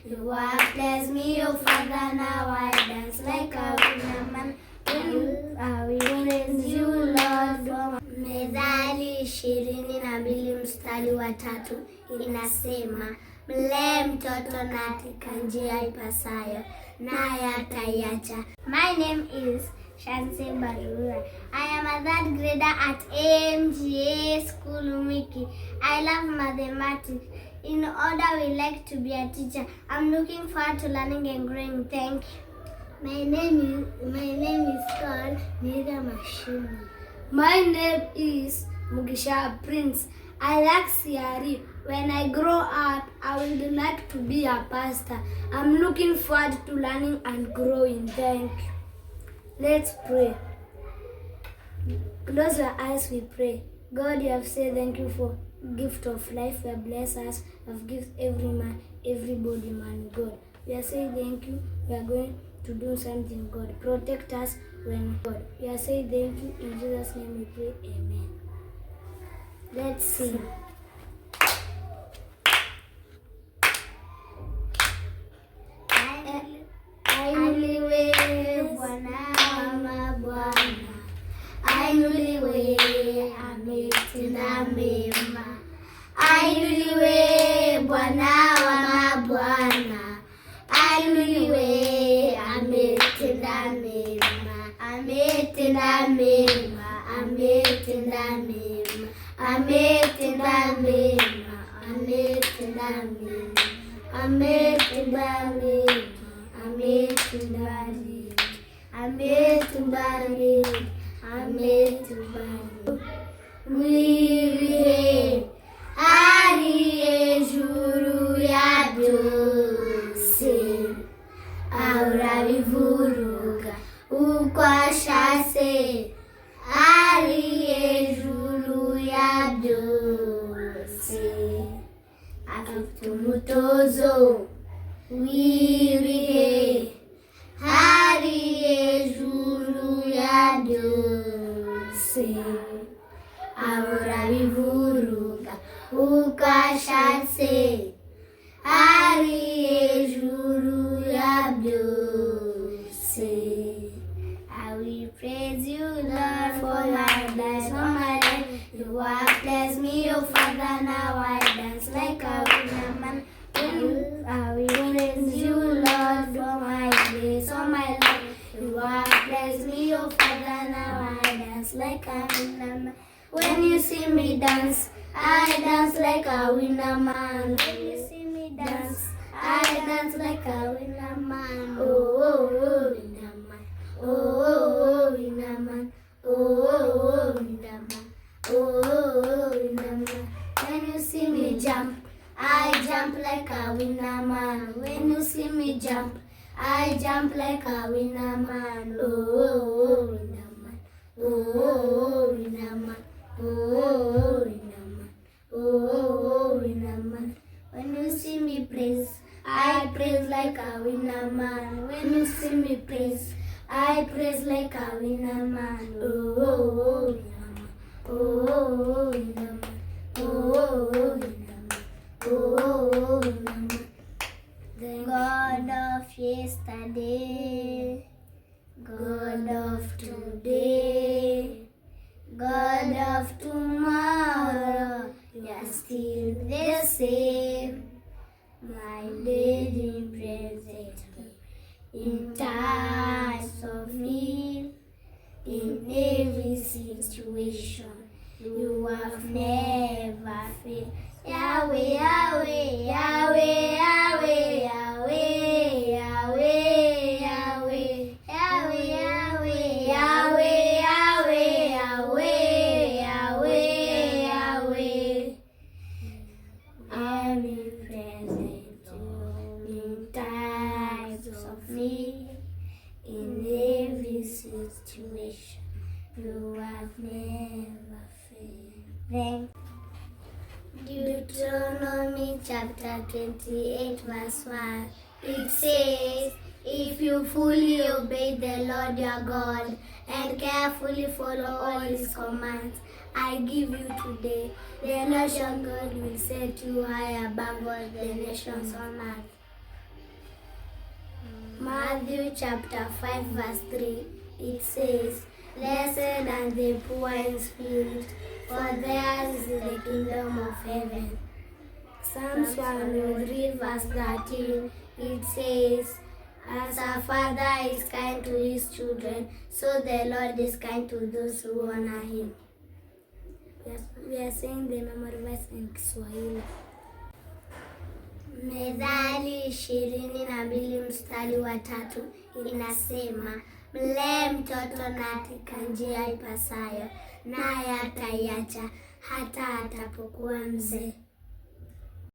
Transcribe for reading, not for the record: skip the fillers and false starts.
You have blessed me, oh Father, now I dance like a winner man. I will praise you, Lord. Methali 22 mstari wa 3 inasema, mlee mtoto katika njia ipasayo, naye hataiacha. My name is BARUHURA. I am a 3rd grader at AMGA School Miki. I love mathematics. In order, we like to be a teacher. I'm looking forward to learning and growing. Thank you. My name is called Mugisha. My name is Mugisha Prince. I like CRE. When I grow up, I would like to be a pastor. I'm looking forward to learning and growing. Thank you. Let's pray. Close your eyes, we pray. God, you have said thank you for gift of life. You have blessed us. You have given every man, everybody, man, God. We are saying thank you. We are going to do something, God. Protect us when God. We are saying thank you. In Jesus' name we pray. Amen. Let's sing. Ainuliwe Bwana wa mabwana, ainuliwe, ametenda mema. Ainuliwe Bwana wa mabwana, ainuliwe, ametenda mema. Ametenda mema, ametenda mema, ametenda mema, ametenda mema, ametenda mema. Mwirihe ariye juru ya byose, aurabivuruga uko ashatse. Ariye juru ya byose, afite umutozo wirihe hariye juru ya byose, ahora bivuruga uko ashatse. Hariye juru ya byose. I will praise you, Lord, for my days, for my life. You have blessed me, oh Father, now I dance like a winner man. I will praise you, Lord, for my days, for my life. You have blessed me, oh Father, now I dance like a winner man. When you see me dance, I dance like a winner man. When you see me dance, I dance like a winner man. Oh, oh, oh, winner man. Oh, oh, oh, winner man. Oh, oh, oh, winner man. Oh, oh, oh, winner man. When you see me jump, I jump like a winner man. When you see me jump, I jump like a winner man. Oh, oh, oh, winner man. Oh, oh, oh, winner man. Oh, oh, oh, winner man. Oh, oh, oh, winner man. When you see me praise, I praise like a winner man. When you see me praise, I praise like a winner man. Oh, oh, oh, winner man. Oh, oh, oh, winner man. Oh, oh, oh, winner man. Oh, the God of yesterday, God of today, God of tomorrow, you are still the same. My daily present in times of need, in every situation, you have never failed. Yahweh, Yahweh, Yahweh, Yahweh, Yahweh, Yahweh, Yahweh, Yahweh, Yahweh, Yahweh, Yahweh, Yahweh, Yahweh. I will present you in times of need, in every situation. You have never failed. Deuteronomy chapter 28 verse 1. It says, if you fully obey the Lord your God and carefully follow all his commands I give you today, the nation God will set you high above all the nations on earth. Matthew chapter 5 verse 3, it says, "Blessed are the poor in spirit, for theirs is the kingdom of heaven." Psalms 103 verse 13, it says, "As a father is kind to his children, so the Lord is kind to those who honor him." We are saying the memory verse in Kiswahili. Methali 22 mstari wa 3 inasema, "Mlee mtoto katika njia ipasayo, naye hataiacha hata atapokuwa mzee."